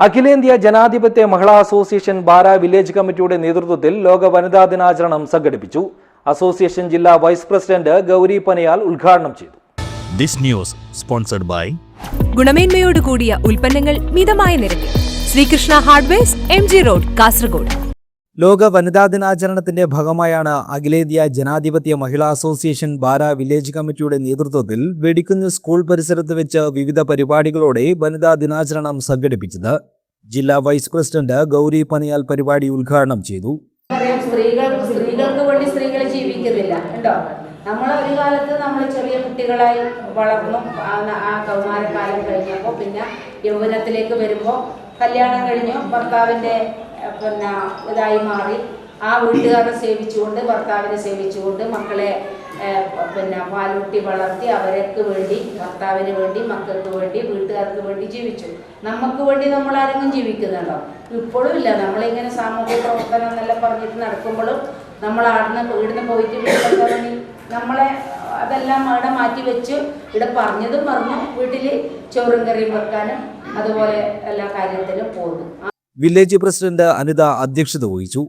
അഖിലേന്ത്യാ ജനാധിപത്യ മഹിളാ association Bara village കമ്മിറ്റിയുടെ നേതൃത്വത്തിൽ ലോക വനിതാ ദിനാചരണം സംഘടിപ്പിച്ചു. അസോസിയേഷൻ ജില്ലാ വൈസ് പ്രസിഡന്റ് ഗൗരി പനയാൽ ഉദ്ഘാടനം ചെയ്തു. This news sponsored by ഗുണമേന്മയോട് കൂടിയ ഉൽപ്പന്നങ്ങൾ മിതമായ നിരക്കിൽ Sreekrishna hardwares MG road Kasaragod. ലോക വനിതാ ദിനാചരണത്തിന്റെ ഭാഗമായാണ് അഖിലേന്ത്യാ ജനാധിപത്യ മഹിളാ അസോസിയേഷൻ ബാര വില്ലേജ് കമ്മിറ്റിയുടെ നേതൃത്വത്തിൽ വെടിക്കുന്ന് സ്കൂൾ പരിസരത്ത് വെച്ച് വിവിധ പരിപാടികളോടെ വനിതാ ദിനാചരണം സംഘടിപ്പിച്ചത്. ജില്ലാ വൈസ് പ്രസിഡന്റ് ഗൗരി പനയാൽ പരിപാടി ഉദ്ഘാടനം ചെയ്തു. സ്ത്രീകൾക്ക് വേണ്ടി സ്ത്രീകൾ ജീവിക്കുന്നില്ല ഉണ്ടോ. നമ്മൾ ഒരു കാലത്ത് നമ്മൾ ചെറിയ കുട്ടികളായി വളർന്നു ആ കൗമാരക്കാലം കഴിഞ്ഞപ്പോൾ പിന്നെ യൗവനത്തിലേക്ക് വരുമ്പോൾ കല്യാണം കഴിഞ്ഞു ഭർത്താവിൻ്റെ ഇതായി മാറി ആ വീട്ടുകാരെ സേവിച്ചുകൊണ്ട് ഭർത്താവിനെ സേവിച്ചുകൊണ്ട് മക്കളെ പാലൂട്ടി വളർത്തി അവർക്ക് വേണ്ടി ഭർത്താവിന് വേണ്ടി മക്കൾക്ക് വേണ്ടി വീട്ടുകാർക്ക് വേണ്ടി ജീവിച്ചു. നമുക്ക് വേണ്ടി നമ്മൾ ആരെങ്കിലും ജീവിക്കുന്നുണ്ടോ? ഇപ്പോഴും ഇല്ല. നമ്മളിങ്ങനെ സാമൂഹ്യ പ്രവർത്തനം എന്നെല്ലാം പറഞ്ഞിട്ട് നടക്കുമ്പോഴും നമ്മൾ വീടിന് പോയിട്ട് വീട്ടിൽ നമ്മളെ അതെല്ലാം അവിടെ മാറ്റി വെച്ച് ഇവിടെ പറഞ്ഞതും പറഞ്ഞു വീട്ടിൽ ചോറും കറിയും വെക്കാനും അതുപോലെ എല്ലാ കാര്യത്തിലും പോകും. വില്ലേജ് പ്രസിഡന്റ് അനിത അധ്യക്ഷത വഹിച്ചു.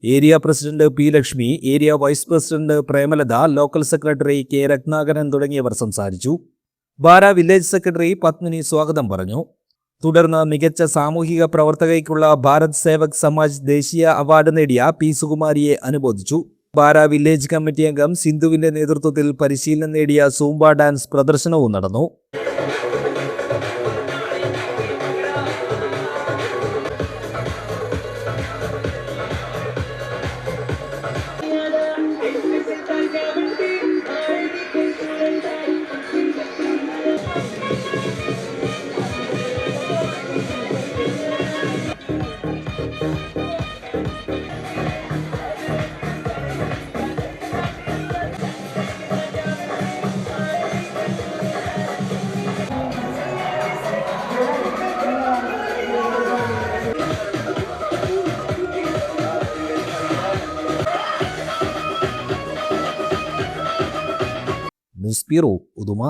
Area president P Lakshmi, area vice president Premalatha, local secretary K Ratnakaran തുടങ്ങിയവർ സംസാരിച്ചു. ബാര വില്ലേജ് സെക്രട്ടറി പത്മിനി സ്വാഗതം പറഞ്ഞു. തുടർന്ന് മികച്ച സാമൂഹിക പ്രവർത്തകയ്ക്കുള്ള ഭാരത് സേവക് സമാജ് ദേശീയ അവാർഡ് നേടിയ പി സുകുമാരിയെ അനുമോദിച്ചു. ബാര വില്ലേജ് കമ്മിറ്റി അംഗം സിന്ധുവിന്റെ നേതൃത്വത്തിൽ പരിശീലനം നേടിയ സൂംബ ഡാൻസ് പ്രദർശനവും നടന്നു. News bureau, Uduma.